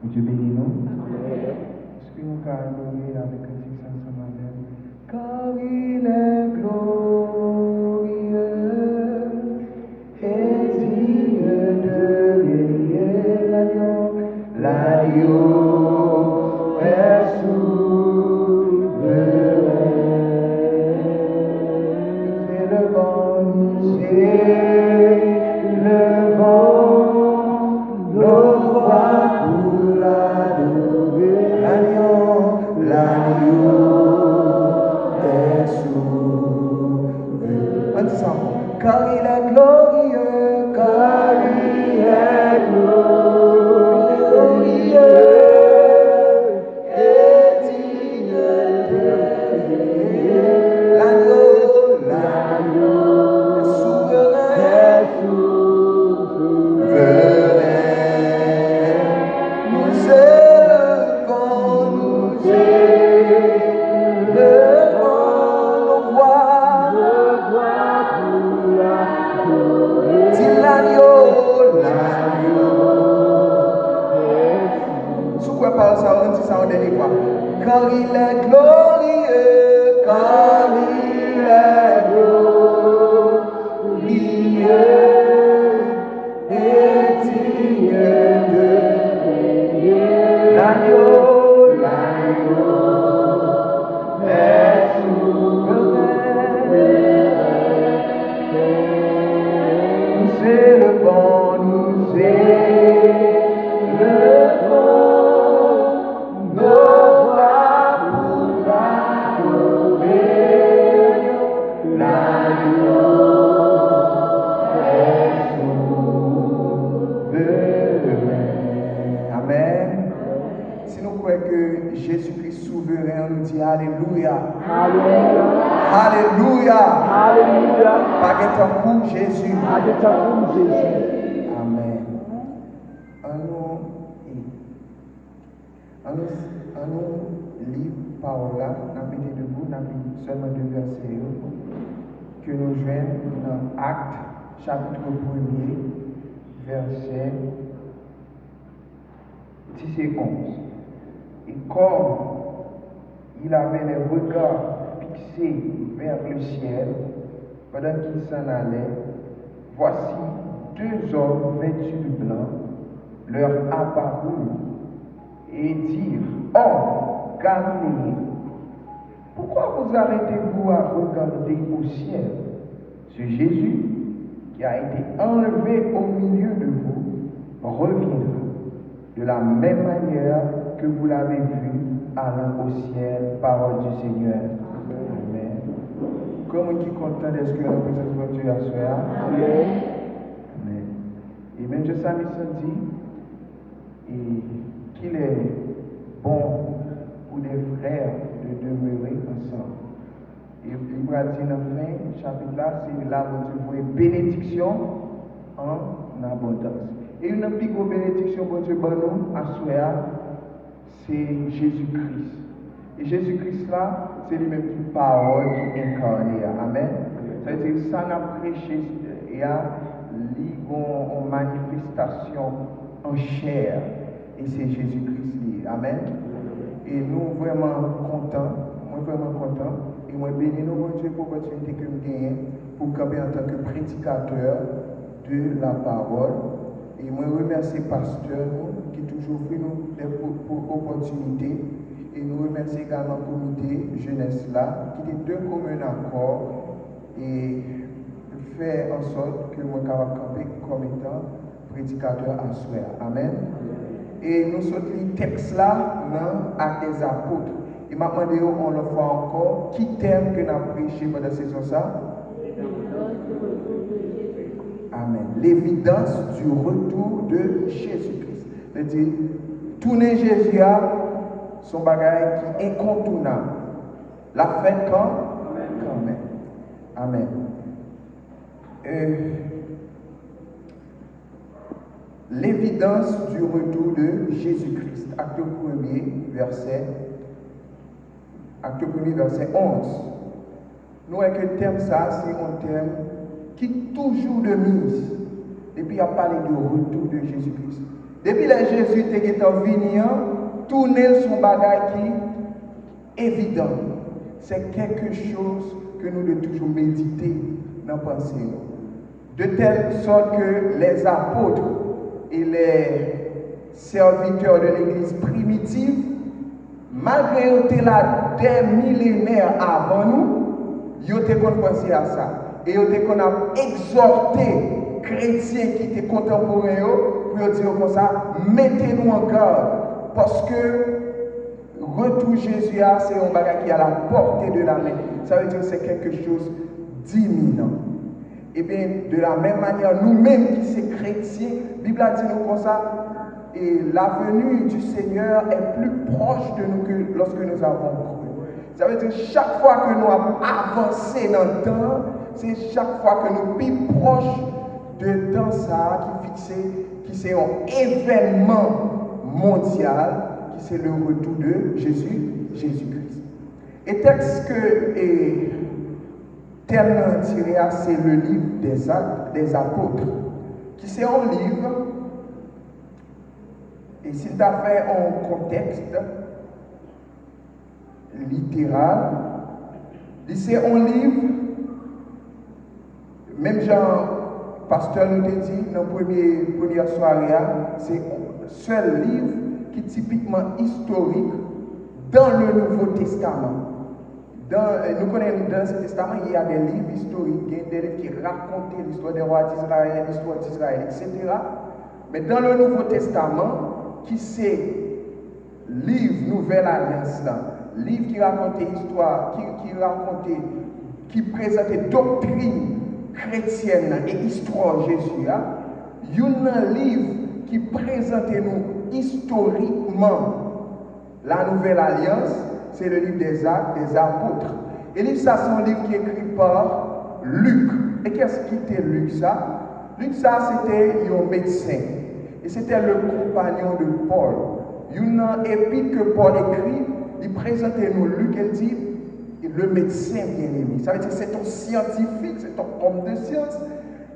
Dieu bénit nous. Est-ce que nous allons adorer avec un petit ensemble avec? Car il est glorieux et digne de régner l'agneau. L'agneau est souverain. C'est le vent, nos voix pour l'adorer. L'agneau est souverain. Ensemble. Car il est glorieux, car il est glorieux et digne de régner. L'agneau est souverain. Nous élevons nos voix. Dis l'agneau. Sous quoi parle ça, on dit ça en dernière fois. Car il est glorieux, car il est glorieux et digne de régner. L'agneau est souverain. Nous élevons nos voix pour l'adorer. L'agneau est souverain. Amen. Si nous croyons que Jésus-Christ souverain, on nous dit Alléluia. Alléluia. Pas que ton coup, Jésus. Amen. On nous lit parole là, on a mis debout, on a mis seulement 2 versets que nous joignons dans Actes, chapitre 1er, verset 10 et 11. Et comme il avait les regards fixés vers le ciel, pendant qu'il s'en allait, voici 2 hommes vêtus de blanc leur apparurent et dirent: Hommes Galiléens, pourquoi vous arrêtez-vous à regarder au ciel? Ce Jésus qui a été enlevé au milieu de vous reviendra de la même manière que vous l'avez vu allant au ciel. Parole du Seigneur. Amen. Comme on est content d'être que la présence de Dieu à soi. Amen. Et même je ça me dit qu'il est bon pour les frères de demeurer ensemble. Et il va dire dans la fin, chapitre là, c'est là où tu vois bénédiction en abondance. Et une plus grosse bénédiction pour Dieu, à soi, c'est Jésus-Christ. Et Jésus-Christ là, c'est lui-même qui parole qui incarné. Amen. C'est-à-dire que ça n'a prêché, il y a une manifestation en chair. Et c'est Jésus-Christ. Amen. Et nous vraiment contents, et moi bénis nous, mon Dieu, pour l'opportunité que nous gagnons pour camper en tant que prédicateur de la parole. Et moi remercie le pasteur qui toujours fait nous des opportunités. Et nous remercions également le comité jeunesse là, qui est de commun accord et fait en sorte que moi capable camper comme étant prédicateur à soi. Amen. Et nous sommes les textes là dans Actes des Apôtres. Et m'a demandé on le fait encore qui thème que nous avons prêché pendant la saison ça. Amen. L'évidence du retour de Jésus-Christ. C'est-à-dire, tourner Jésus à son bagage qui est incontournable. La fin quand? Quand même. Amen. L'évidence du retour de Jésus-Christ. Acte 1er, verset 11. Nous avons que le thème ça, c'est un thème qui toujours de mise. Et puis il a parlé du retour de Jésus-Christ. Depuis que Jésus était venu, tourner son bagage qui est évident. C'est quelque chose que nous devons toujours méditer dans la pensée. De telle sorte que les apôtres et les serviteurs de l'Église primitive, malgré qu'ils étaient là des millénaires avant nous, ils ont pensé à ça. Et ils ont exhorté les chrétiens qui étaient contemporains pour dire comme ça, mettez-nous en garde. Parce que retour Jésus, c'est un bagage qui est à la portée de la main. Ça veut dire que c'est quelque chose d'imminent. Et bien, de la même manière, nous-mêmes qui sommes chrétiens, la Bible a dit nous comme ça, et la venue du Seigneur est plus proche de nous que lorsque nous avons cru. Ça veut dire que chaque fois que nous avons avancé dans le temps, c'est chaque fois que nous sommes plus proches de temps ça qui c'est un événement mondial, qui c'est le retour de Jésus-Christ. Et texte que tellement tiré, c'est le livre des Actes des Apôtres, qui c'est un livre, et s'il t'a fait un contexte littéral, c'est un livre, même Jean, pasteur nous a dit dans la première soirée, c'est un seul livre qui est typiquement historique dans le Nouveau Testament. Nous connaissons dans ce testament, il y a des livres historiques, il y a des livres qui racontent l'histoire des rois d'Israël, l'histoire d'Israël, etc. Mais dans le Nouveau Testament, qui c'est livre Nouvelle Alliance, livre qui racontait l'histoire, qui présentait doctrine chrétienne et histoire de Jésus, il y a un livre qui présentait nous historiquement la Nouvelle Alliance. C'est le livre des Actes des Apôtres. Et livre ça, c'est un livre qui est écrit par Luc. Et qu'est-ce qui était Luc ça? Luc ça, c'était un médecin. Et c'était le compagnon de Paul. Une épître que Paul écrit, il présentait nous Luc, il dit le médecin bien-aimé. Ça veut dire que c'est un scientifique, c'est un homme de science.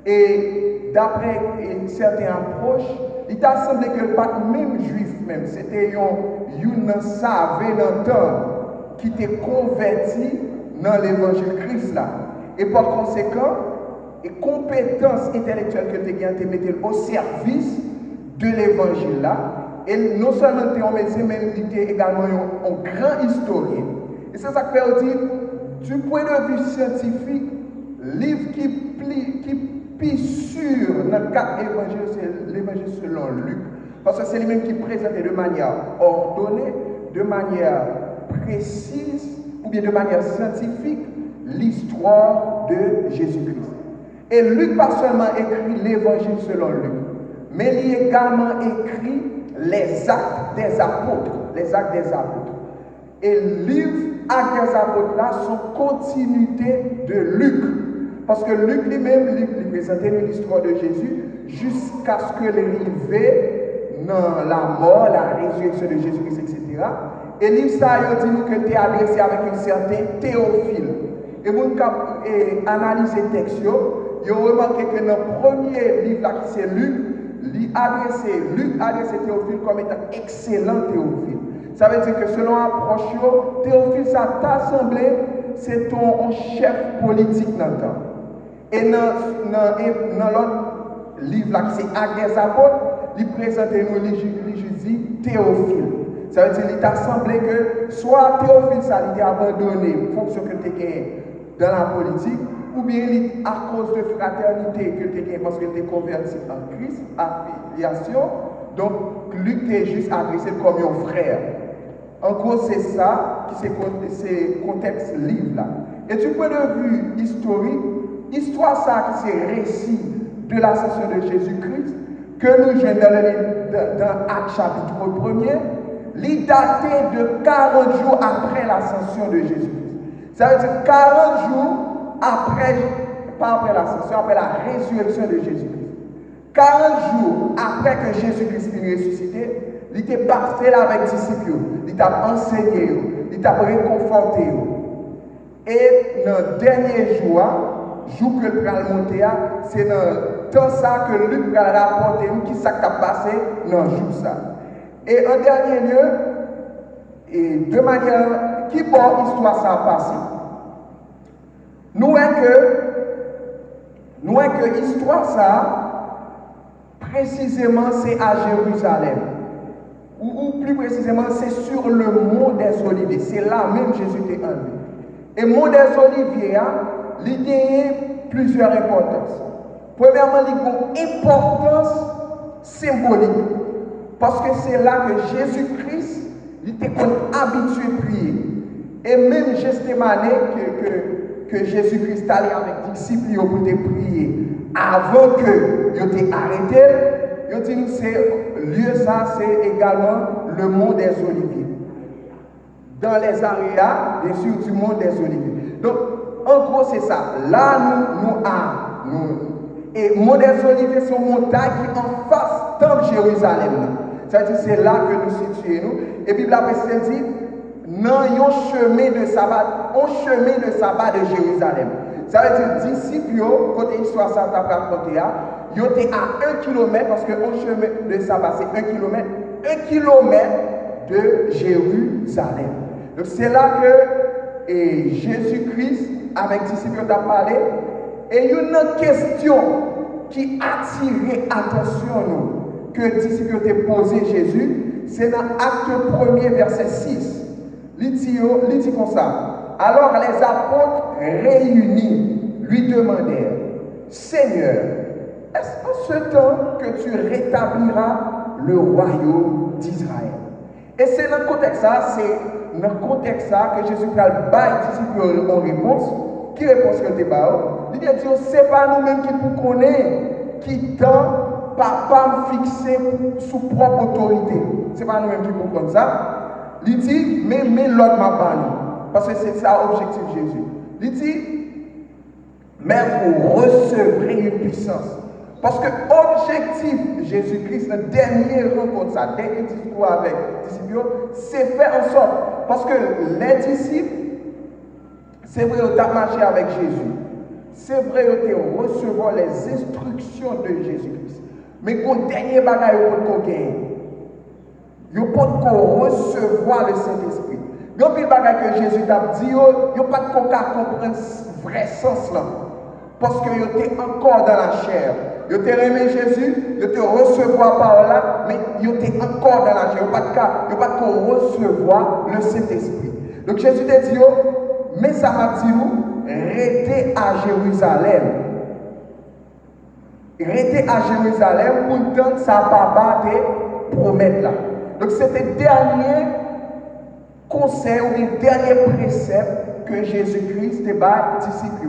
Et d'après certaines approches, il t'a semblé que le pas même juif même, c'était un savé dans le temps qui était converti dans l'évangile Christ là. Et par conséquent, les compétences intellectuelles que tu as mettées au service de l'évangile là. Et non seulement tu es un médecin, mais tu es également un grand historien. Et c'est ça que fait dire, du point de vue scientifique, livre qui plie sur notre quatre évangiles, c'est l'évangile selon Luc. Parce que c'est lui-même qui présente de manière ordonnée, de manière précise, ou bien de manière scientifique, l'histoire de Jésus-Christ. Et Luc pas seulement écrit l'évangile selon Luc, mais il a également écrit les actes des apôtres. Les actes des apôtres. Et le livre Actes des apôtres là sont continuité de Luc. Parce que Luc lui-même, lui présentait l'histoire de Jésus jusqu'à ce que l'arrivée dans la mort, la résurrection de Jésus-Christ, etc. Et le livre ça, il dit nous que tu es adressé avec un certain Théophile. Et vous analysez le texte, vous remarquez que dans le premier livre là, qui c'est Luc adressé Théophile comme étant excellent Théophile. Ça veut dire que selon l'approche, Théophile, ça t'a semblé, c'est ton chef politique dans le temps. Et dans l'autre livre là, qui c'est Actes des Apôtres, il présente nous, il dit Théophile. Ça veut dire qu'il t'a semblé que soit Théophile, ça lui a abandonné, fonction que tu as gagné dans la politique, ou bien à cause de fraternité que tu as gagné parce que tu es converti en Christ, affiliation, donc Luc t'est juste adressé comme un frère. En gros, c'est ça qui c'est contexte livre là. Et du point de vue historique, histoire ça qui c'est récit de l'ascension de Jésus-Christ, que nous jouons dans Actes chapitre 1er, il daté de 40 jours après l'ascension de Jésus-Christ. Ça veut dire 40 jours après, pas après l'ascension, après la résurrection de Jésus-Christ. 40 jours après que Jésus-Christ fut ressuscité, il était parti là avec les disciples, il t'a enseigné, il t'a réconforté. Et dans le dernier jour que le pral monter, c'est dans tant ça que Luc va rapporter qui s'est passé dans le jour ça. Et en dernier lieu, et de manière qui porte l'histoire ça a passé. Nous voyons que l'histoire ça, précisément, c'est à Jérusalem. Ou plus précisément, c'est sur le mont des Oliviers. C'est là même Jésus était enlevé. Et mont des Oliviers, il y a plusieurs importances. Premièrement, il y a une importance symbolique. Parce que c'est là que Jésus-Christ il était habitué à prier. Et même Gethsémani que Jésus-Christ allait avec les disciples pour prier avant que il ait arrêté, il dit que c'est lieu ça, c'est également le mont des Oliviers. Dans les aréas, bien sûr, du mont des Oliviers. Donc, en gros, c'est ça. Là, nous. Et mont des Oliviers sont montagnes qui en face de Jérusalem. C'est-à-dire c'est là que nous situons. Et puis la Bible dit, non, il y a un chemin de sabbat de Jérusalem. Ça veut dire, disciples, côté histoire, ça t'a raconté, ils étaient à 1 km, parce que le chemin de sabbat, c'est 1 km. 1 km de Jérusalem. Donc c'est là que Jésus-Christ, avec les disciples, a parlé. Et il y a une question qui attirait l'attention nous, que les disciples ont posé Jésus, c'est dans Acte 1er, verset 6. Il dit comme ça. Alors les apôtres réunis lui demandèrent, Seigneur, est-ce en ce temps que tu rétabliras le royaume d'Israël? Et c'est dans le contexte ça, que Jésus a les disciples en réponse. Qui répond que tu as? Il dit, c'est pas nous-mêmes qui nous connaissons, qui tant papa me fixé sous propre autorité. C'est pas nous-mêmes qui nous connaissons ça. Il dit, mais l'autre m'a parlé. Parce que c'est ça l'objectif de Jésus. Il dit, mais vous recevrez une puissance. Parce que l'objectif de Jésus-Christ, la dernière rencontre, sa dernier discours avec les disciples, c'est faire en sorte. Parce que les disciples, c'est vrai qu'ils ont marché avec Jésus. C'est vrai qu'ils ont recevoir les instructions de Jésus-Christ. Mais quand dernier bagage, ils ont gagné. Ils n'ont pas recevoir le Saint-Esprit. Il y a des bagages que Jésus a dit, ils n'ont pas de comprendre le vrai sens là. Parce qu'ils étaient encore dans la chair. Ils étaient aimé Jésus, ils étaient recevoir par là, mais ils étaient encore dans la chair. Ils n'ont pas de recevoir le Saint-Esprit. Donc Jésus a dit, mais ça m'a dit, restez à Jérusalem. Restez à Jérusalem pour entendre sa papa te promettre là. Donc c'était le dernier conseil ou le dernier précepte que Jésus-Christ te bat disciples.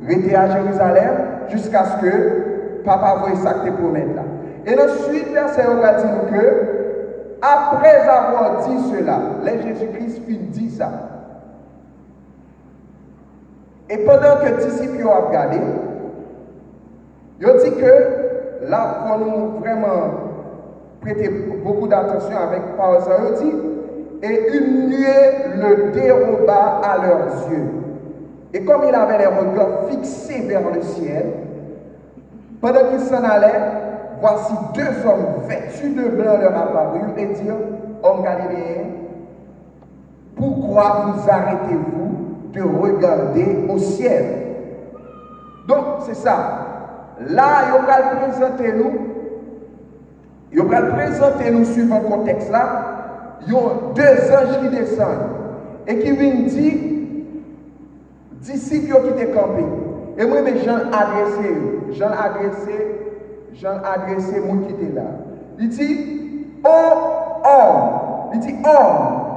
Restez à Jérusalem jusqu'à ce que papa voie ça te promettre là. Et ensuite, verset on va dire que après avoir dit cela, les Jésus-Christ dit ça. Et pendant que les disciples ont regardé, ils ont dit que là, il faut nous vraiment prêter beaucoup d'attention avec parole. Ils ont dit, et une nuée le déroba à leurs yeux. Et comme il avait les regards fixés vers le ciel, pendant qu'ils s'en allaient, voici deux hommes vêtus de blanc leur apparurent et dirent, hommes galiléens, pourquoi vous arrêtez-vous de regarder au ciel? Donc, c'est ça. Là, il va présenter nous suivant le contexte là. Il y a deux anges qui descendent et qui viennent dire, disciples qui étaient campés. Et moi, mes gens adressés, gens qui étaient là. Il dit, oh homme,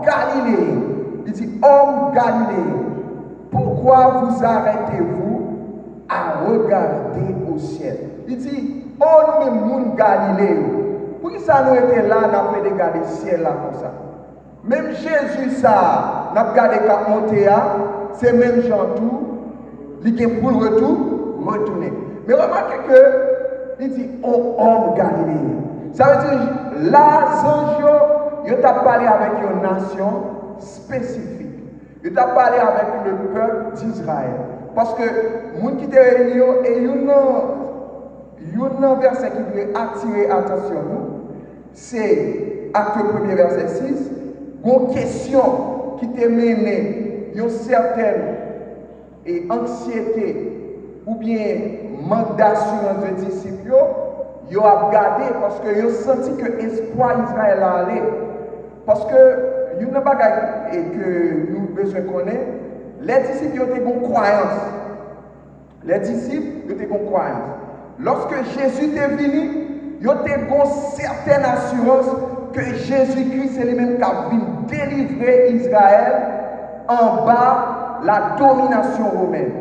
Galilée, homme Galilée, pourquoi vous arrêtez-vous à regarder au ciel? Il dit, oh nous, moun Galilée, pour qui ça nous était là, nous avons regardé le ciel là comme ça. Même Jésus, ça, nous avons regardé cap monter, c'est même gens tout, il est pour le retourner. Mais remarquez que, il dit, oh homme Galilée. Ça veut dire, là, Zanjo, il a parlé avec une nation spécifique. Il a parlé avec le peuple d'Israël. Parce que, les gens qui étaient réunis, et un verset qui veut attirer l'attention, c'est Acte 1er, verset 6. Une question qui te mène une certaine anxiété ou bien manque d'assurance de disciples, ils ont regardé parce qu'ils ont senti que l'espoir d'Israël allait. Parce que, il y a une bagaille que nous avons besoin de connaître, les disciples ont une croyance. Les disciples ont une croyance. Lorsque Jésus est venu, ils ont une certaine assurance que Jésus-Christ est lui-même qui a venu délivrer Israël en bas de la domination romaine.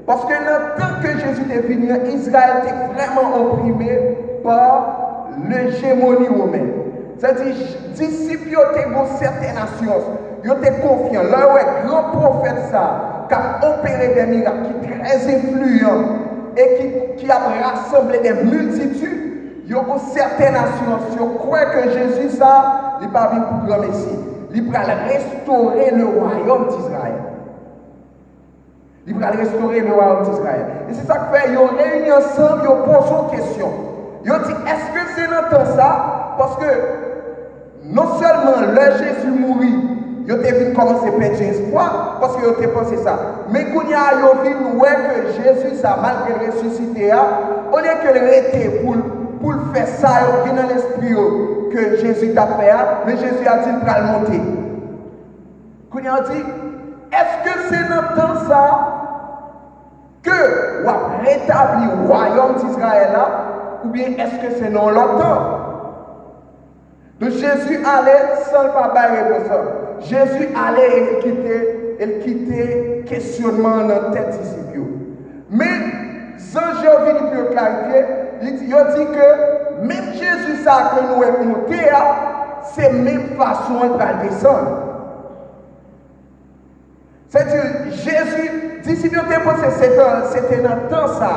Parce que dans le temps que Jésus est venu, Israël était vraiment opprimé par l'hégémonie romaine. C'est-à-dire, les disciples ont une certaine assurance, ils ont été confiants. Là où est grand prophète ça, qui a opéré des miracles, qui est très influent et qui a rassemblé des multitudes, ils ont une certaine assurance. Ils croient que Jésus, ça, il n'est pas venu pour grand Messie. Il va restaurer le royaume d'Israël. Il va restaurer le royaume d'Israël. Et c'est ça que fait, ils ont réuni ensemble, ils ont posé une question. Ils ont dit, est-ce que c'est notre ça? Parce que non seulement le Jésus mourit, ils ont vu commencer à perdre espoir, parce qu'ils ont pensé ça. Mais quand ils ont vu que Jésus, ça, malgré le ressuscité, au lieu que le était pour faire ça, il y a dans l'esprit que Jésus t'a fait, mais Jésus a dit qu'il va le monter. Quand ils ont dit, est-ce que c'est notre temps ça que on va rétablir le royaume d'Israël là, ou bien est-ce que c'est non longtemps? Donc Jésus allait sans pas réponse. Jésus allait et quitter questionnement dans la tête disciples. Mais Jean Jéhovah peut clarifier, il dit que même Jésus ça que nous est monté, c'est la même façon de descendre. C'est-à-dire, Jésus, disciples ont pensé c'était dans le temps ça.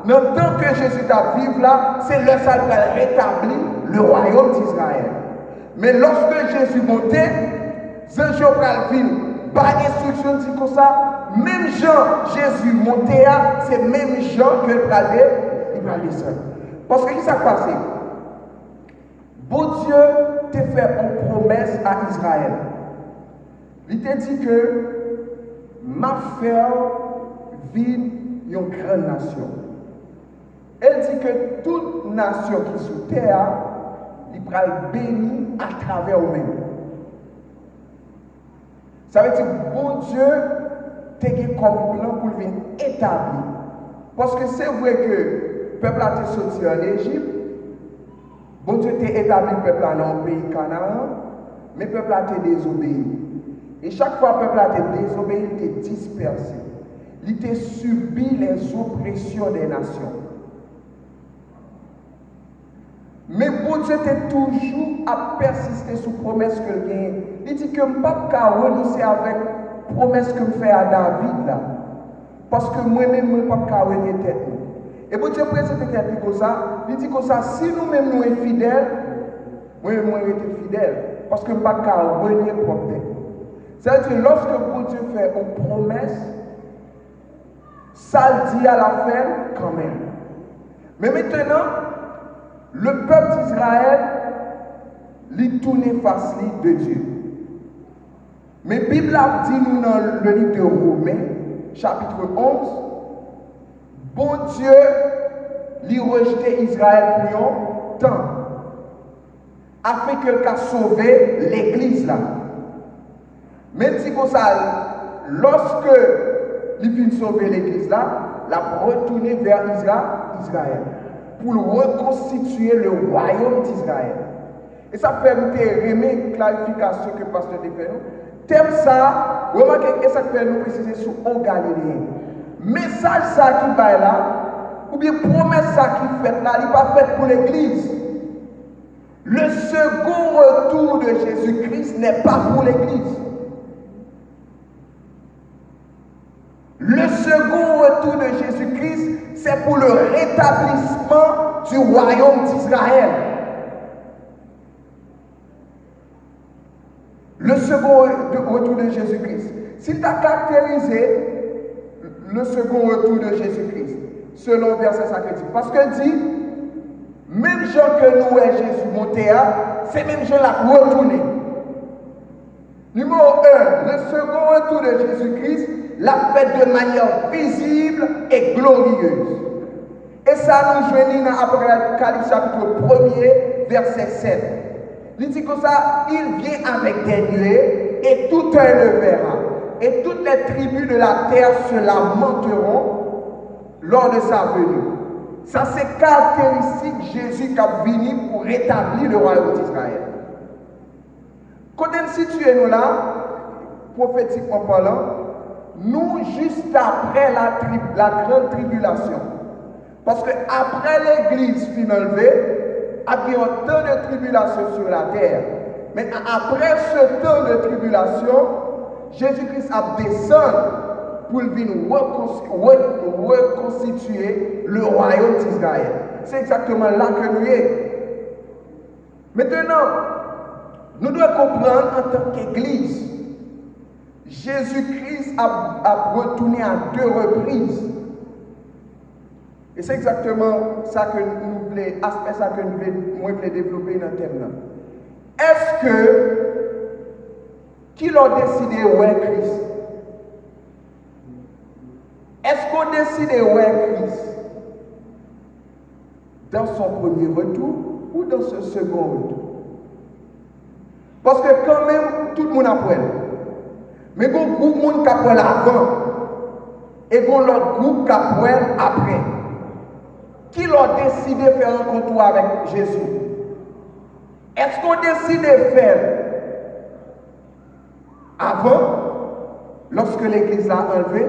Dans le temps que Jésus a vécu là, c'est le ça qui rétablir le royaume d'Israël. Mais lorsque Jésus montait, Jean Jéhovah par instruction dit comme ça, même Jean, Jésus montait, c'est même Jean que il va descendre. Parce que qu'est-ce qui s'est passé? Bon Dieu t'a fait une promesse à Israël. Il t'a dit que ma faire vivre une grande nation. Elle dit que toute nation qui est sous terre, il va être béni à travers eux-mêmes. Ça veut dire que bon Dieu t'a comme plan pour venir établir. Parce que c'est vrai que le peuple a été sorti en Égypte, bon Dieu t'a établi le peuple dans le pays Canaan, mais le peuple a été désobéi. Et chaque fois que le peuple a été désobéi, il était dispersé. Il était subi les oppressions des nations. Mais bon Dieu était toujours à persister sur la promesse que il gagne. Il dit que je ne peux pas renoncer avec la promesse que je fais à David là. Parce que moi-même, je ne peux pas renoncer tête. Et bon Dieu présente tête comme ça. Il dit comme ça, si nous-mêmes nous sommes fidèles, moi-même je suis fidèle. Parce que je ne peux pas renoncer propre tête. C'est-à-dire, lorsque bon Dieu fait une promesse, ça le dit à la fin quand même. Mais maintenant, le peuple d'Israël, il tourne face de Dieu. Mais la Bible dit nous dans le livre de Romains, chapitre 11, bon Dieu, il rejeté Israël pour un temps, afin qu'il a sauvé l'église là. Même si comme ça, lorsque il vient sauver l'église là, il a retourné vers Israël pour reconstituer le royaume d'Israël. Et ça permet de remettre une clarification que le pasteur a fait. Thème ça, remarquez que ça fait nous préciser sur un Galiléen. Message ça qui va là, ou bien promesse ça qui fait là, il n'est pas fait pour l'église. Le second retour de Jésus-Christ n'est pas pour l'église. Le second retour de Jésus-Christ, c'est pour le rétablissement du royaume d'Israël. Le second retour de Jésus-Christ. S'il t'a caractérisé le second retour de Jésus-Christ, selon verset sacré, parce qu'il dit, Même gens que nous et Jésus monté à, c'est même gens là retourné. Numéro 1, le second retour de Jésus-Christ l'a fait de manière visible et glorieuse. Et ça nous joignit dans Apocalypse chapitre 1er, verset 7. Il dit comme ça, il vient avec des nuées et tout un le verra. Et toutes les tribus de la terre se lamenteront lors de sa venue. Ça c'est caractéristique Jésus qui a venu pour rétablir le royaume d'Israël. Quand on situe nous là, prophétiquement parlant, nous juste après la grande tribulation. Parce que après l'église fut enlevée, il y a eu un temps de tribulation sur la terre. Mais après ce temps de tribulation, Jésus-Christ a descendu pour venir reconstituer le royaume d'Israël. C'est exactement là que nous sommes. Maintenant, nous devons comprendre en tant qu'Église, Jésus-Christ a retourné à 2 reprises. Et c'est exactement ça que nous voulons, aspect ça que nous voulons développer dans le thème. Est-ce que qui l'a décidé ouais Christ? Est-ce qu'on décide ouais Christ dans son premier retour ou dans ce second retour? Parce que quand même, tout le monde apprend. Mais il y a beaucoup de monde qui apprend avant. Et il y a l'autre groupe qui apprend après. Qui l'a décidé de faire un contour avec Jésus? Est-ce qu'on décide de faire avant, lorsque l'Église l'a enlevé,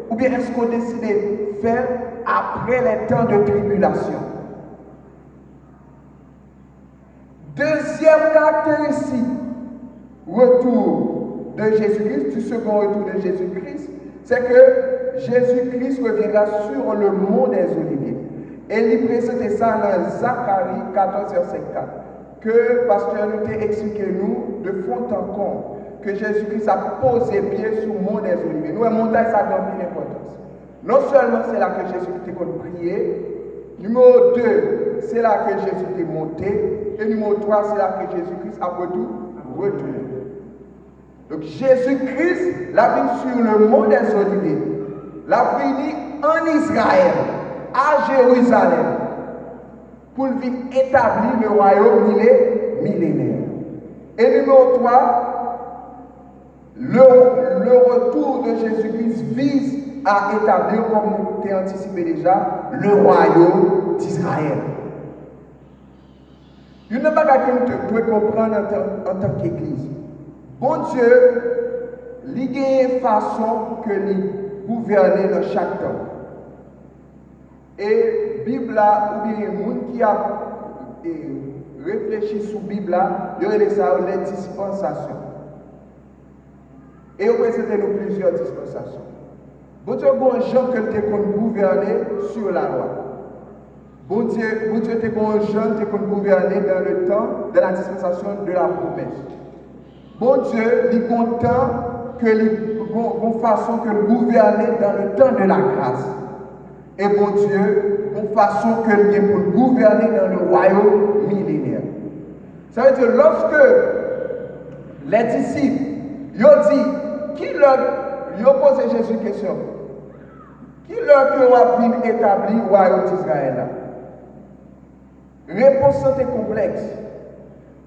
ou bien est-ce qu'on décide de faire après les temps de tribulation? Deuxième caractéristique, retour de Jésus-Christ, du second retour de Jésus-Christ, c'est que Jésus-Christ reviendra sur le mont des Oliviers. Et il présente ça dans Zacharie 14, verset 4, que Pasteur nous t'a expliqué nous de fond en comble, que Jésus-Christ a posé pied sur le mont des Oliviers. Nous, la montagne, ça donne une importance. Non seulement c'est là que Jésus-Christ a prié, numéro 2, c'est là que Jésus est monté, et numéro 3, c'est là que Jésus-Christ a retourné. Donc Jésus-Christ l'a venu sur le mont des Oliviers, l'a venu en Israël, à Jérusalem, pour venir établir le royaume millénaire. Et numéro 3, le retour de Jésus-Christ vise à établir, comme nous l'avons anticipé déjà, le royaume d'Israël. Il n'y a pas que nous devons comprendre en tant qu'Église. Bon Dieu, il y a une façon que nous gouverner dans chaque temps. Et la Bible, ou bien les gens qui ont réfléchi sur la Bible, ils ont ça les dispensations. Et ils ont présenté nous plusieurs dispensations. Bon Dieu, bon gens que tu as gouverner sur la loi. Bon Dieu, tu as bon gens qui ont gouverner dans le temps de la dispensation de la promesse. Bon Dieu, il est content que une façon que le gouverner dans le temps de la grâce. Et bon Dieu, une façon que le pour gouverner dans le royaume millénaire. Ça veut dire, lorsque les disciples, ils ont dit, ils ont posé Jésus une question. Qui leur a pu établir le royaume d'Israël? Réponse est complexe.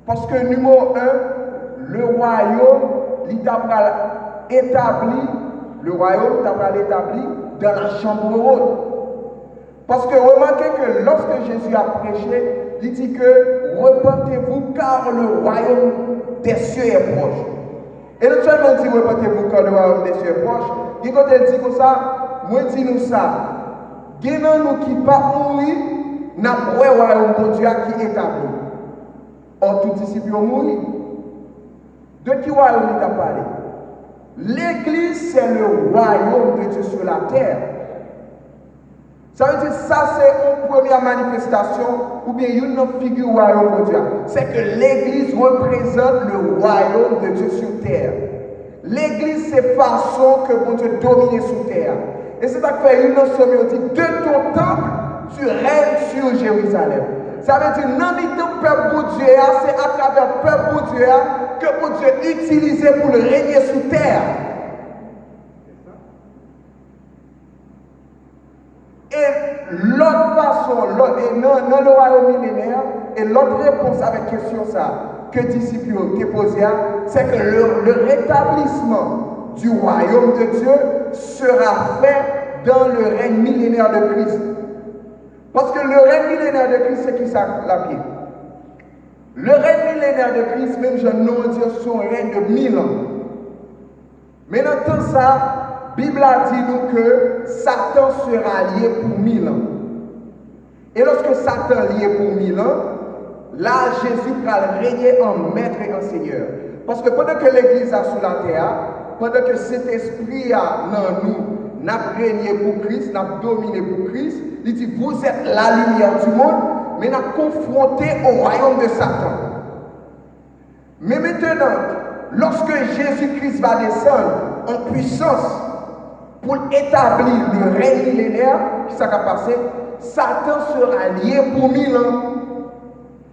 Parce que numéro 1, le royaume, il t'a établi, le royaume t'a établi dans la chambre haute. Parce que remarquez que lorsque Jésus a prêché, il dit que repentez-vous car le royaume des cieux est proche. Et non seulement dit repentez-vous car le royaume des cieux est proche, et quand elle dit comme ça, moi dis nous ça. Gagnons nous qui pas mourir, n'a pas le royaume de Dieu qui est établi. Or tout disciple mourir. De qui royaume il a parlé? L'église c'est le royaume de Dieu sur la terre. Ça veut dire ça c'est une première manifestation ou bien une figure du royaume de Dieu. C'est que l'église représente le royaume de Dieu sur terre. L'église c'est façon que bon Dieu domine sur terre. Et c'est ça que fait une somme dit de ton temple tu règnes sur Jérusalem. Ça veut dire, dans le temps peuple de Dieu, c'est à travers le peuple de Dieu que pour Dieu utilisé pour le régner sous terre. Et l'autre façon, dans le royaume millénaire, et l'autre réponse avec la question ça, que les disciples ont posé, c'est que le rétablissement du royaume de Dieu sera fait dans le règne millénaire de Christ. Parce que le règne millénaire de Christ, c'est qui ça la Bible? Le règne millénaire de Christ, même je n'ose dire son règne de 1000 ans. Mais dans tout ça, la Bible a dit nous que Satan sera lié pour 1000 ans. Et lorsque Satan est lié pour 1000 ans, là Jésus va régner en maître et en seigneur. Parce que pendant que l'Église a sous la terre, pendant que cet esprit a dans nous, n'a régné pour Christ, n'a dominé pour Christ, il dit vous êtes la lumière du monde, mais n'a confronté au royaume de Satan. Mais maintenant, lorsque Jésus-Christ va descendre en puissance pour établir le règne millénaire, qui s'est passé, Satan sera lié pour 1000 ans.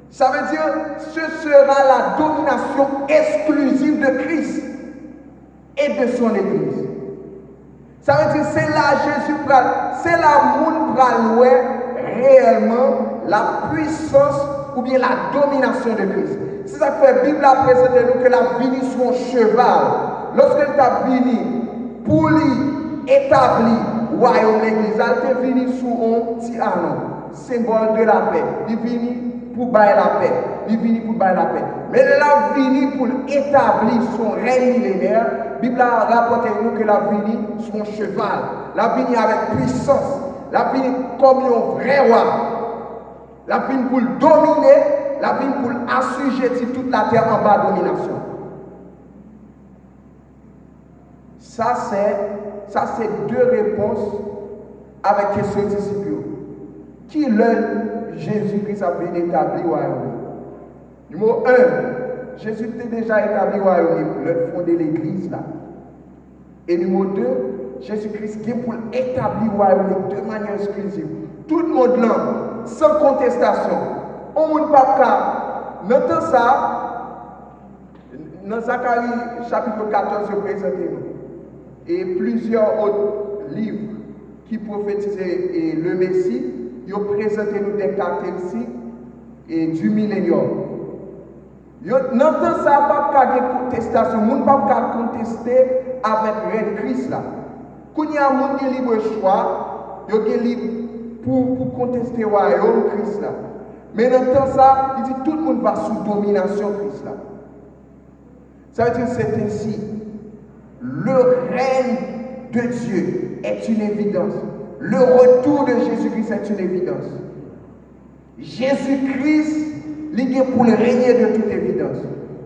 Ça veut dire ce sera la domination exclusive de Christ et de son Église. Ça veut dire c'est là Jésus pral, c'est là monde pral réellement la puissance ou bien la domination de Christ. C'est ça que la Bible a présenté nous que la vini sur un cheval. Lorsqu'elle t'a vini pour lui établir le royaume de l'Église, elle est venue sous un petit anon, symbole de la paix. Il est venu pour bailler la paix. Il est venu pour bailler la paix. Mais elle a venu pour établir son règne millénaire. La Bible a rapporté nous que la vini sur un cheval. La vini avec puissance. La vini comme un vrai roi. La vini pour dominer. La vini pour assujettir toute la terre en bas de domination. Ça, c'est deux réponses avec question disciples. Qui le Jésus-Christ a bien établi au royaume? Numéro 1, Jésus était déjà établi au royaume, le fondé l'église là. Et numéro 2, Jésus-Christ qui est pour établir le royaume de manière exclusive. Tout le monde là, sans contestation. On ne peut pas dans ça, dans Zacharie chapitre 14, je présente nous. Et plusieurs autres livres qui prophétisaient le Messie, ils ont présenté nous des caractéristiques du millénium. Dans tout ça, pas de contestation, on ne peut pas contester avec le Christ là. Quand il y a un monde qui est libre choix, il est libre pour contester le royaume Christ là. Mais dans tout ça, il dit tout le monde va sous domination Christ là. Ça veut dire que c'est ainsi. Le règne de Dieu est une évidence. Le retour de Jésus-Christ est une évidence. Jésus-Christ, il est pour le régner de toute évidence.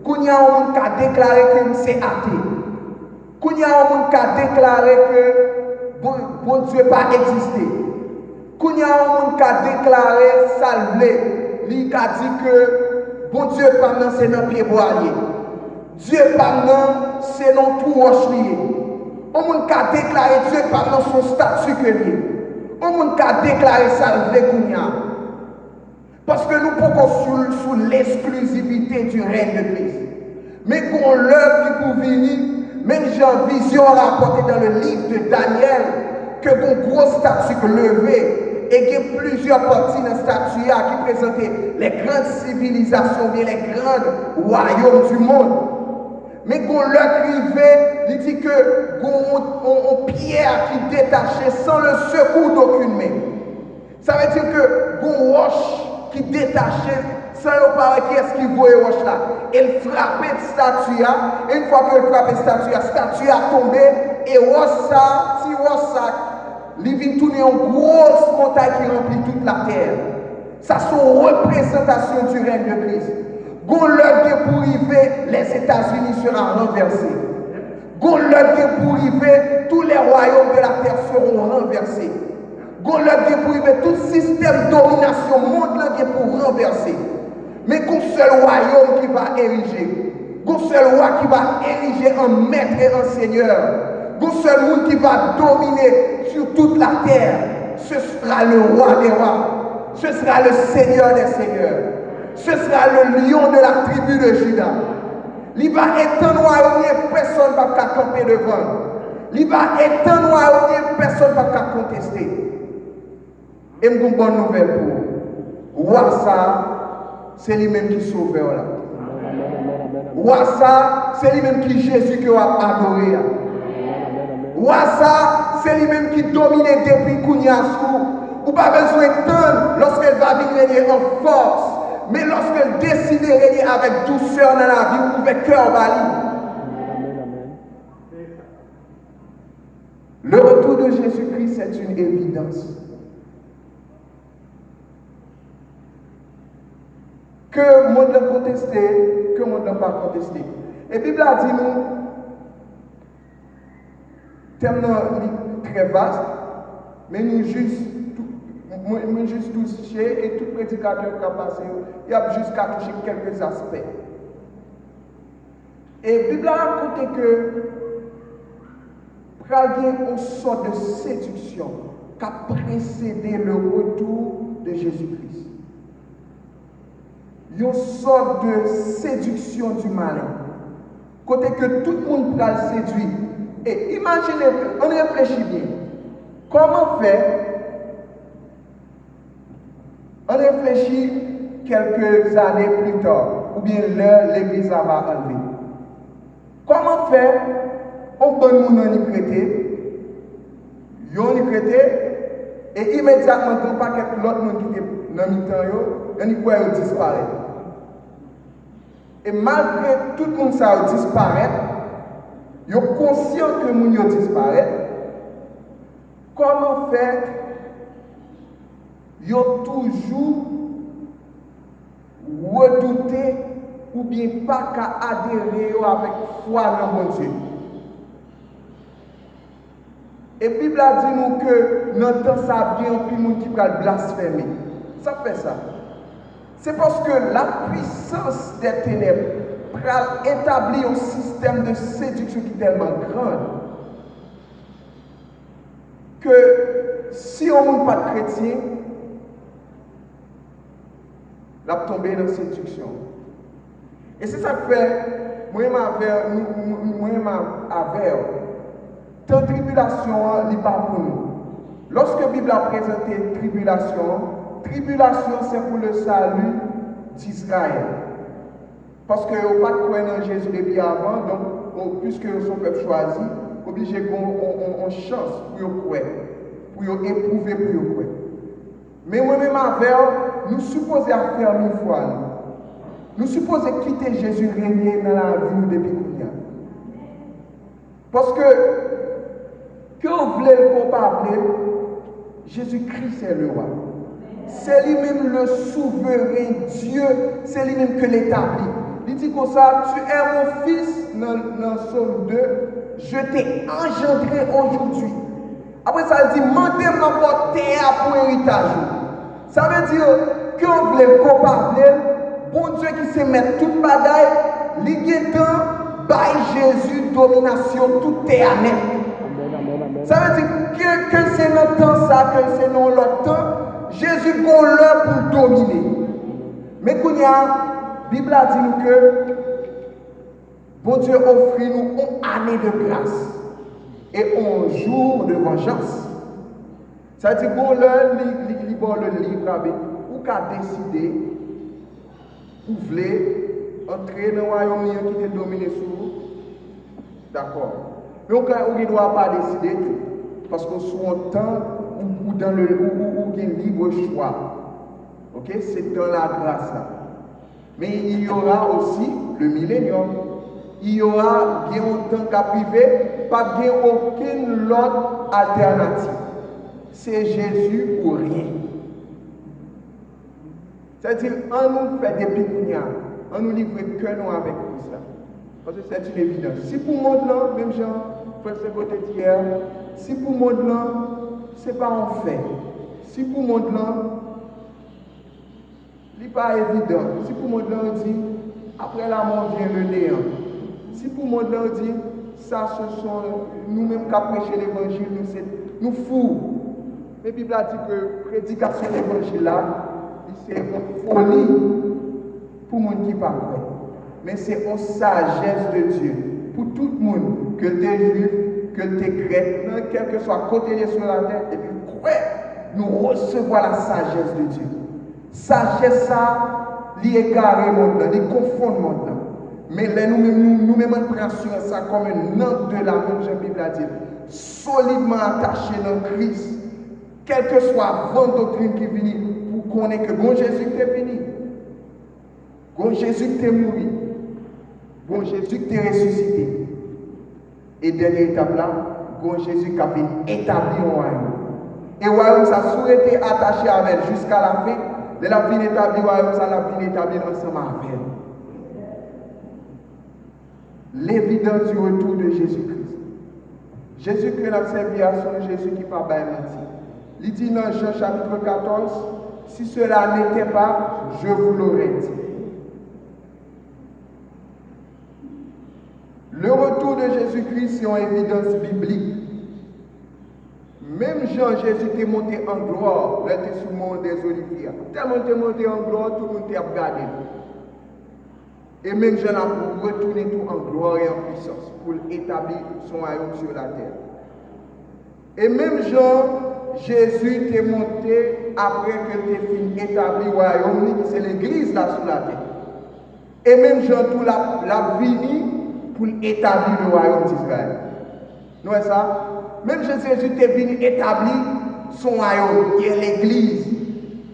Quand il y a un monde qui a déclaré que c'est athée, quand il y a un monde qui a déclaré que bon Dieu n'a pas existé, quand il y a un monde qui a déclaré salvé, il a dit que bon Dieu pas c'est dans pied boalier. Dieu pas c'est dans tout roche lié. On monde qui a déclaré Dieu pas dans son statut que lié. On monde qui a déclaré salvé Kounia. Parce que nous pouvons sous l'exclusivité du règne de Christ. Mais qu'on l'œuvre qui pour venir, même Jean Vision rapporté dans le livre de Daniel, que qu'on gros statue levé et qu'il y a plusieurs parties dans la statue qui présentaient les grandes civilisations, bien les grands royaumes du monde. Mais qu'on leur criait, il dit que qu'on pierre qui détachait sans le secours d'aucune main. Ça veut dire que qu'on roche qui détachait sans le parler qui est-ce qui voyait roche là. Elle frappait la statue, et une fois qu'elle frappait la statue a tombé, et roche ça, si roche ça, il vient tourner en grosse montagne qui remplit toute la terre. Ça c'est une représentation du règne de Christ. Gon l'œuvre pour arriver, les États-Unis seront renversés. Gon l'œuvre pour arriver, tous les royaumes de la terre seront renversés. Gon l'œuvre pour arriver, tout système de domination mondial pour renverser. Mais qu'un seul royaume qui va ériger, qu'un seul roi qui va ériger en maître et en seigneur, qu'un seul monde qui va dominer sur toute la terre, ce sera le roi des rois. Ce sera le Seigneur des Seigneurs. Ce sera le lion de la tribu de Juda. Il va éteindre royaume, personne ne va camper devant. Il va éteindre royaume, personne ne va contester. Et je une bonne nouvelle pour vous. Roi ça, c'est lui-même qui sauve là. Roi ça, c'est lui-même qui Jésus que vous avez adoré. Roi ça, c'est lui-même qui domine depuis Kouniasou. Ou pas besoin d'attendre lorsqu'elle va venir en force. Mais lorsqu'elle décide de régner avec douceur dans la vie, vous pouvez cœur bali. Le retour de Jésus-Christ, c'est une évidence. Que le monde l'a contesté, que le monde n'a pas contesté. Et la Bible a dit nous, thème très vaste, mais nous juste toucher et tout prédicateur qui a passé, il y a juste qu'à toucher quelques aspects. Et la Bible a raconté que il y a une sorte de séduction qui a précédé le retour de Jésus-Christ. Il y a une sorte de séduction du malin. Côté que tout le monde va le séduire. Et imaginez, on réfléchit bien. Comment faire? On réfléchit quelques années plus tard, ou bien l'heure l'église va enlever. Comment faire? On peut nous y prêter, on y prêter, et immédiatement, on pas que l'autre monde qui est dans le temps, on y peut disparaître. Et malgré tout le monde ça disparaît, ils sont conscients que nous disparaît. Comment faire? Ils ont toujours redouté ou bien pas qu'à adhérer avec foi dans mon Dieu. Et la Bible a dit nous que dans le temps ça vient puis monde qui va blasphémer. Ça fait ça. C'est parce que la puissance des ténèbres va établir un système de séduction qui est tellement grand que si on n'est pas chrétien, la tomber dans la séduction. Et c'est ça que fait, moi avec tant tribulation n'est pas pour nous. Lorsque la Bible a présenté tribulation c'est pour le salut d'Israël. Parce que vous pas croire en Jésus depuis avant, donc puisque vous sont peuple choisi, obligé qu'on chance pour croire, pour éprouver, pour croire. Mais moi-même avec nous supposons faire une foi. Nous supposons quitter Jésus régner dans la vie depuis Kounia. Parce que vous voulez le pas voulez, Jésus-Christ est le roi. C'est lui-même le souverain Dieu, c'est lui-même que l'établit. Il dit comme ça, tu es mon fils, dans Psaume 2, je t'ai engendré aujourd'hui. Après ça, il dit, mandez-moi porter pour héritage. Ça veut dire que vous voulez le pas bon Dieu qui sait mettre toute bagaille, l'iguetant, by Jésus, domination, tout est à net. Ça veut dire que c'est notre temps, ça, que c'est non l'autre temps, Jésus gon l'heure pour dominer. Mais quand il y a, la Bible a dit nous que bon Dieu offre nous une année de grâce et un jour de vengeance. Ça veut dire bon l'heure, le livre, ou qu'à décider, ou voulez entrer dans le royaume qui est dominé sur vous. D'accord. Mais on ne doit pas décider tout. Parce qu'on soit en temps ou dans le où il y a libre choix. Ok? C'est dans la grâce. Mais il y aura aussi le millénium. Il y aura bien un temps qu'à privé, pas bien aucune autre alternative. C'est Jésus ou rien. C'est-à-dire, on nous fait des picounia, on nous livre que nous avec Christ. Parce que c'est une évidence. Si pour le monde là, même Jean, frère côté d'hier, si pour le monde là, ce n'est pas un fait. Si pour le monde là, ce n'est pas évident. Si pour le monde là, on dit, après la mort vient le néant. Si pour le monde là, on dit, ça ce sont nous-mêmes qui prêchons l'évangile, nous fous. Mais la Bible a dit que la prédication de l'évangile là, c'est une folie pour les gens qui parlent. Mais c'est une sagesse de Dieu pour tout le monde, que tu es juif, que tu es grec, quel que soit côté sur la terre, et puis quoi, nous recevons la sagesse de Dieu. Sagesse ça, il égare le monde, il confond le monde. Mais là, nous-mêmes, nous prenons ça comme un ordre de la même, la Bible a dit, solidement attaché dans Christ, quelle que soit la doctrine qui vient, pour qu'on ait que bon Jésus est fini, bon Jésus est mort, bon Jésus est ressuscité. Et dernière étape là, bon Jésus qui a établi un royaume. Et le royaume, ça a été attaché avec elle jusqu'à la fin. De la vie établie, le royaume, ça l'a vie établi ensemble avec elle. L'évidence du retour de Jésus-Christ. Jésus-Christ a servi à son Jésus qui n'a pas menti. Il dit dans Jean chapitre 14, si cela n'était pas, je vous l'aurais dit. Le retour de Jésus-Christ, c'est une évidence biblique. Même Jean, Jésus était monté en gloire, il était sur le mont des Oliviers. Tellement il était monté en gloire, tout le monde était regardé. Et même Jean a pour retourner tout en gloire et en puissance pour établir son royaume sur la terre. Et même Jean, Jésus était monté après que il était fini établi le royaume, qui c'est l'église là sur la terre. Et même Jean, tout l'a fini pour établir le royaume d'Israël. Nous voyez ça? Même Jésus était venu établir son royaume, qui est l'église.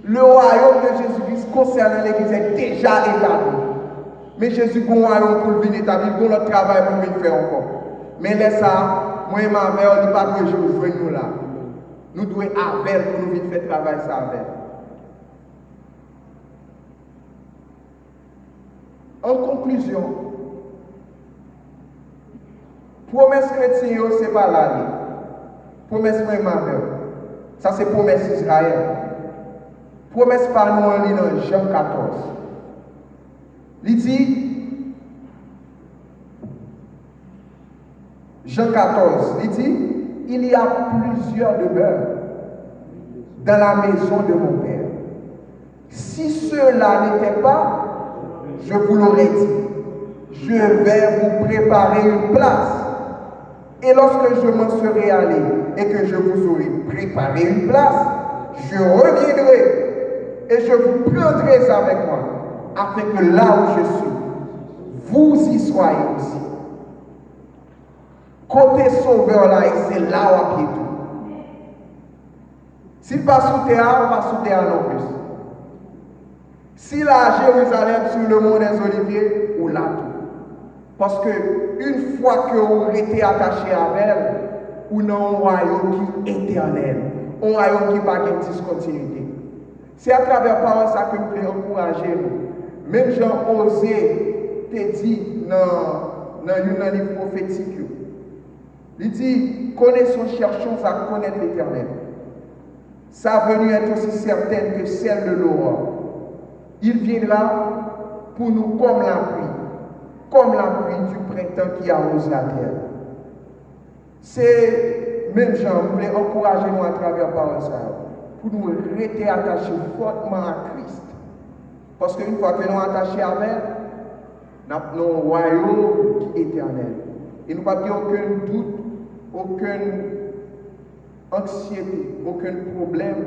Le royaume de Jésus-Christ concernant l'église est déjà établi. Mais Jésus a un royaume pour venir établir, pour notre travail pour venir faire encore. Mais laisse ça, moi et ma mère, on ne dit pas que je veux nous là. Nous devons avec pour nous venir faire travail ça avec. En conclusion, promesse chrétienne, ce n'est pas là. Promesse moi et ma mère. Ça c'est promesse Israël. Promesse par nous en lisant Jean 14. Il dit, Jean 14, il dit, il y a plusieurs demeures dans la maison de mon Père. Si cela n'était pas, je vous l'aurais dit, je vais vous préparer une place. Et lorsque je m'en serai allé et que je vous aurai préparé une place, je reviendrai et je vous prendrai avec moi, afin que là où je suis, vous y soyez aussi. Côté sauveur là, c'est là où à pied tout. S'il passe sous terre, pas sous terre non plus. S'il est à Jérusalem sur le mont des Oliviers, ou là tout. Parce que une fois que vous êtes attaché à elle, vous avez un royaume qui est éternel, un royaume qui n'a pas de discontinuité. C'est à travers parole ça que je veux encourager nous. Même Jean osé te dit dans un livre prophétique. Il dit, connaissons, cherchons à connaître l'Éternel. Sa venue est aussi certaine que celle de l'aurore. Il viendra pour nous comme la pluie du printemps qui arrose la terre. C'est, même Jean, vous voulez encourager nous à travers parole ça, pour nous rester attachés fortement à Christ. Parce qu'une fois que nous sommes attachés à elle, nous avons un royaume qui est éternel. Et nous n'avons pas aucun doute, aucune anxiété, aucun problème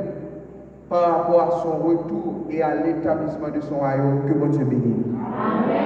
par rapport à son retour et à l'établissement de son royaume. Que bon Dieu bénisse. Amen.